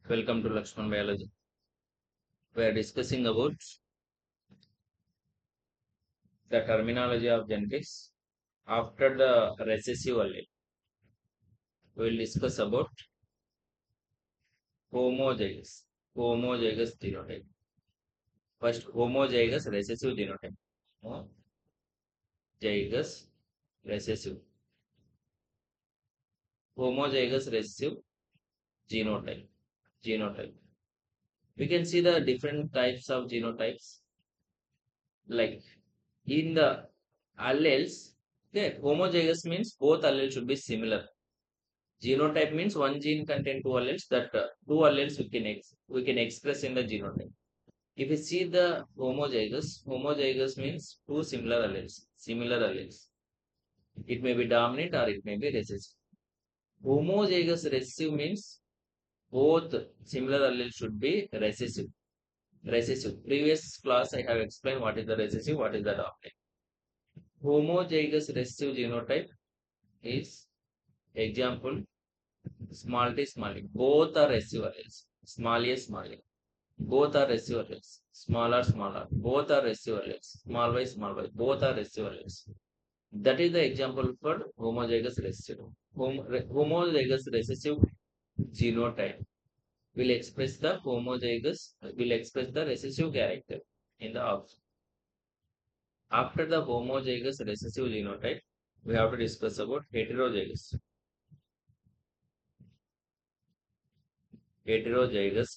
Welcome to Lakshman Biology. We are discussing about the terminology of genetics. After the recessive allele, we will discuss about homozygous, homozygous genotype. First, homozygous recessive genotype. Homozygous recessive. Homozygous recessive genotype. Genotype. We can see the different types of genotypes. Like in the alleles, okay, homozygous means both alleles should be similar. Genotype means one gene contain two alleles. That two alleles we can express in the genotype. If you see the homozygous means two similar alleles, similar alleles. It may be dominant or it may be recessive. Homozygous recessive means both similar alleles should be recessive. Recessive. Previous class I have explained what is the recessive, what is the dominant. Homozygous recessive genotype is example small t small t. Both are recessive alleles. Small a small a. Both are recessive alleles. Small r small r. Both are recessive alleles. Small y small y. Both are recessive alleles. That is the example for homozygous recessive. Homozygous recessive genotype will express the recessive character in the offspring. After the homozygous recessive genotype, we have to discuss about heterozygous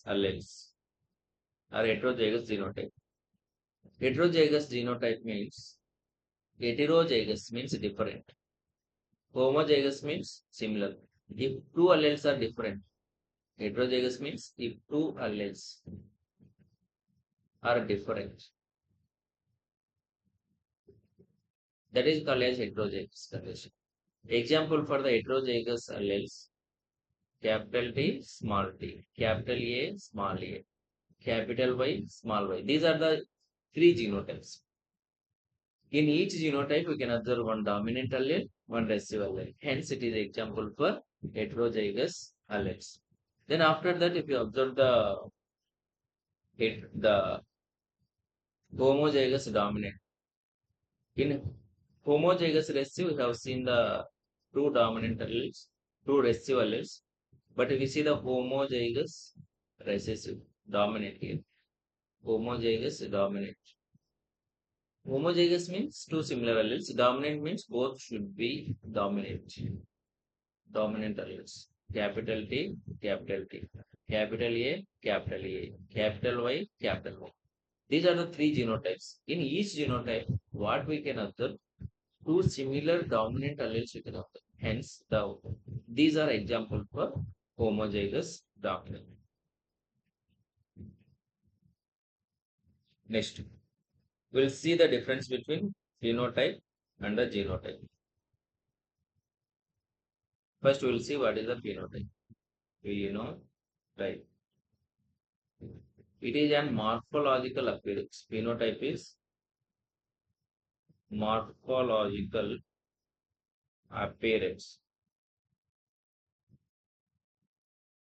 alleles or heterozygous genotype. Heterozygous means different. Homozygous means similar. If two alleles are different, heterozygous means if two alleles are different, that is called as heterozygous condition. Example for the heterozygous alleles: capital T, small t, capital A, small a, capital Y, small y. These are the three genotypes. In each genotype, we can observe one dominant allele, one recessive allele. Hence, it is example for heterozygous alleles. Then after that, if you observe the homozygous dominant. In homozygous recessive, we have seen the two dominant alleles, two recessive alleles. But if we see the homozygous recessive dominant here, homozygous dominant. Homozygous means two similar alleles. Dominant means both should be dominant. Dominant alleles. Capital T, capital T. Capital A, capital A. Capital Y, capital Y. These are the three genotypes. In each genotype, what we can observe, two similar dominant alleles we can observe. Hence, these are examples for homozygous dominant. Next, we'll see the difference between phenotype and the genotype. First, we'll see what is the phenotype. Phenotype. It is a morphological appearance. Phenotype is morphological appearance.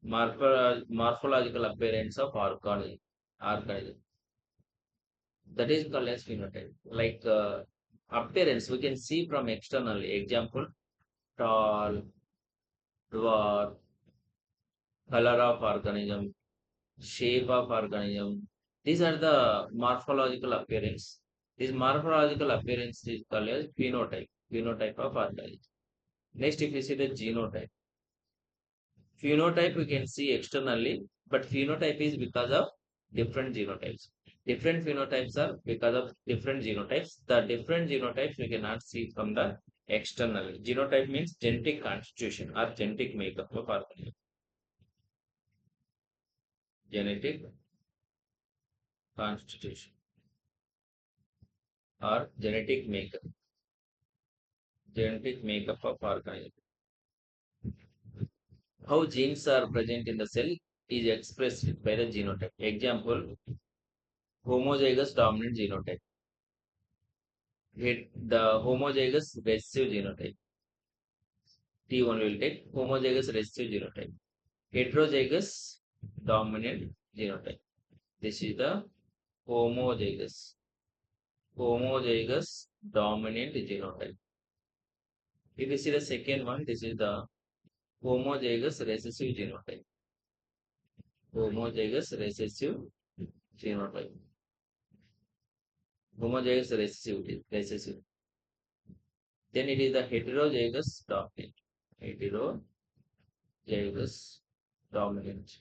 Morphological appearance of organism. That is called as phenotype. Like appearance, we can see from externally. Example, tall, dwarf, color of organism, shape of organism. These are the morphological appearance. This morphological appearance is called as phenotype. Phenotype of organism. Next, if you see the genotype. Phenotype we can see externally, but phenotype is because of different genotypes. Different phenotypes are because of different genotypes. The different genotypes we cannot see from the externally. Genotype means genetic constitution or genetic makeup of organism. Genetic constitution or genetic makeup. Genetic makeup of organism. How genes are present in the cell is expressed by the genotype. Example, homozygous dominant genotype. The homozygous recessive genotype. T1 will take homozygous recessive genotype. Heterozygous dominant genotype. This is the homozygous dominant genotype. If you see the second one, this is the homozygous recessive genotype. Homozygous recessive genotype. Homozygous recessive. Then it is the heterozygous dominant. Heterozygous dominant.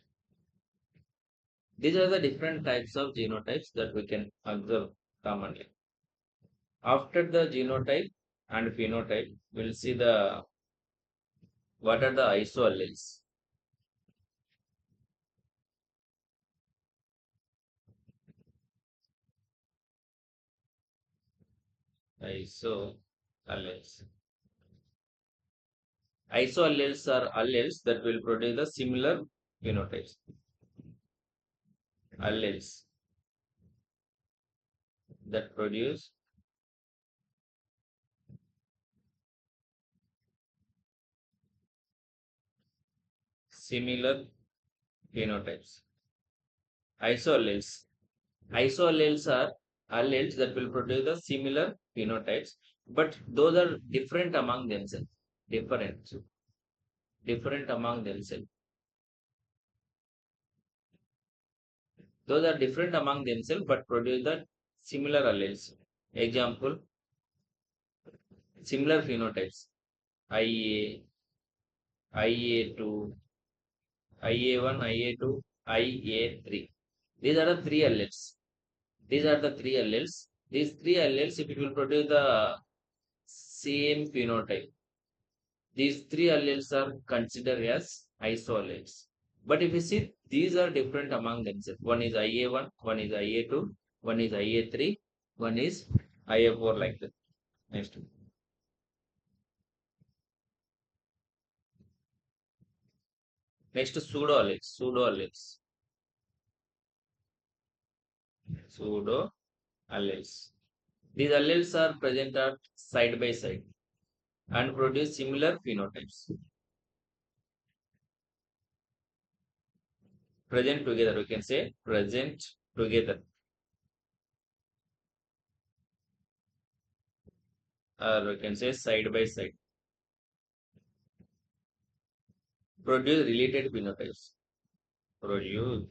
These are the different types of genotypes that we can observe commonly. After the genotype and phenotype, we'll see the what are the isoalleles. Isoalleles. Isoalleles are alleles that will produce the similar phenotypes. Alleles that produce similar phenotypes. Isoalleles. Isoalleles are alleles that will produce the similar phenotypes, but those are different among themselves. Different among themselves. Those are different among themselves, but produce the similar alleles. Example, similar phenotypes. IA, IA2, IA1, IA2, IA3. These are the three alleles. These are the three alleles. These three alleles, if it will produce the same phenotype, these three alleles are considered as isoalleles. But if you see, these are different among themselves. One is IA1, one is IA2, one is IA3, one is IA4 like that. Next. Next, pseudoalleles. Pseudoalleles. These alleles are present at side by side and produce similar phenotypes. Present together, we can say present together. Or we can say side by side. Produce related phenotypes. Produce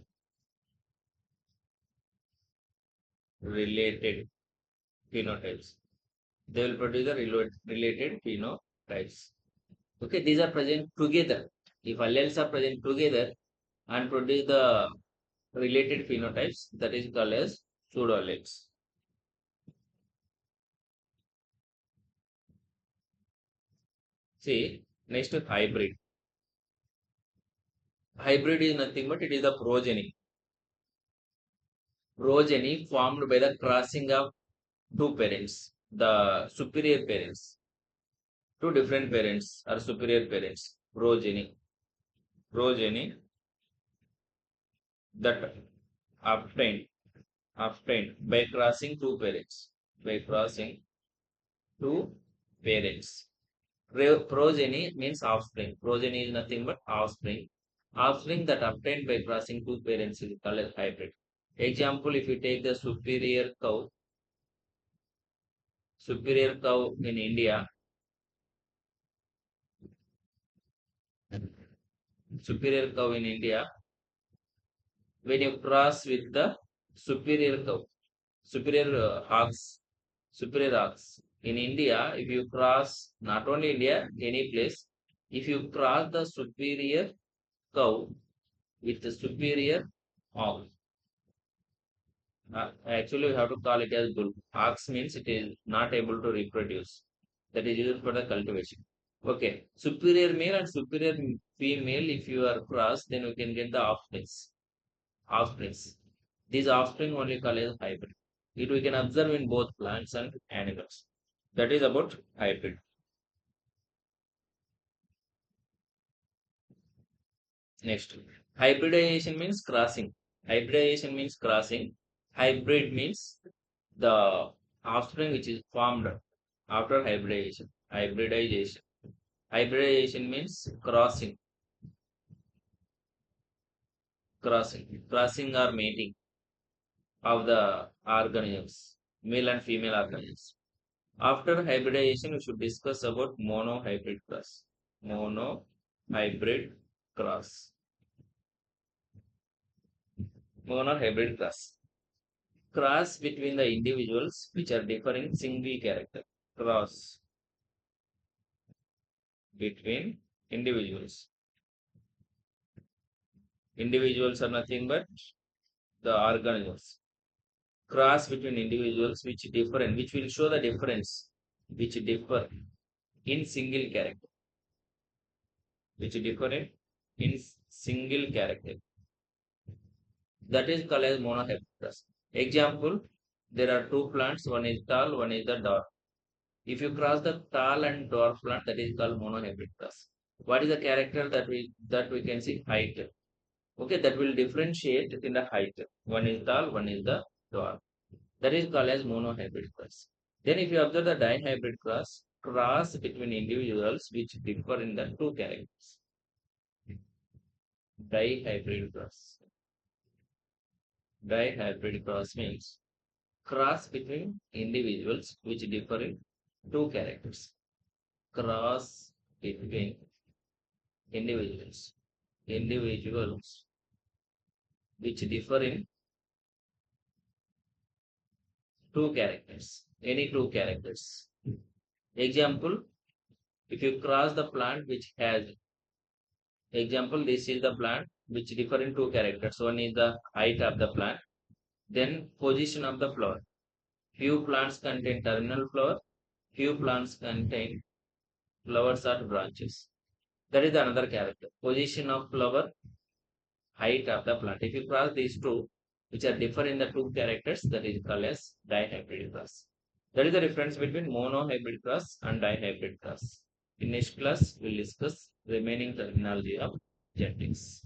related phenotypes. They will produce the related phenotypes. Okay, these are present together. If alleles are present together and produce the related phenotypes, that is called as pseudoalleles. See, next hybrid. Hybrid is nothing but it is the progeny. Progeny formed by the crossing of two parents, the superior parents. Two different parents are superior parents. Progeny that obtained by crossing two parents. By crossing two parents. Progeny means offspring. Progeny is nothing but offspring. Offspring that obtained by crossing two parents is called as hybrid. Example, if you take the superior cow in India, superior cow in India, when you cross with the superior cow, superior superior ox in India, if you cross not only India, any place, if you cross the superior cow with the superior ox, actually we have to call it as bull. Ox means it is not able to reproduce. That is used for the cultivation. Okay, superior male and superior female, if you are cross, then you can get the offsprings. Offsprings. These offspring only called as hybrid. It we can observe in both plants and animals. That is about hybrid. Next, hybridization means crossing. Hybridization means crossing. Hybrid means the offspring which is formed after hybridization. Hybridization means crossing. crossing or mating of the organisms, male and female organisms. After hybridization, we should discuss about monohybrid cross. Monohybrid cross. Monohybrid cross. Cross between the individuals which are differing single character. Cross between individuals. Individuals are nothing but the organisms. Cross between individuals which differ and which will show the difference, which differ in single character, which differ in single character. That is called as monohybrid cross. Example: there are two plants, one is tall, one is the dwarf. If you cross the tall and dwarf plant, that is called monohybrid cross. What is the character that we can see? Height. Okay, that will differentiate in the height. One is tall, one is the dwarf. That is called as monohybrid cross. Then if you observe the dihybrid cross, cross between individuals which differ in the two characters. Dihybrid cross. Dihybrid cross means cross between individuals which differ in two characters. Cross between individuals. Individuals which differ in two characters. Any two characters. Example, if you cross the plant which has, example, this is the plant which differ in two characters. One is the height of the plant, then position of the flower. Few plants contain terminal flower, few plants contain flowers or branches. That is another character. Position of flower, height of the plant. If you cross these two, which are differ in the two characters, that is called as dihybrid cross. That is the difference between monohybrid cross and dihybrid cross. In next class, we'll discuss remaining terminology of genetics.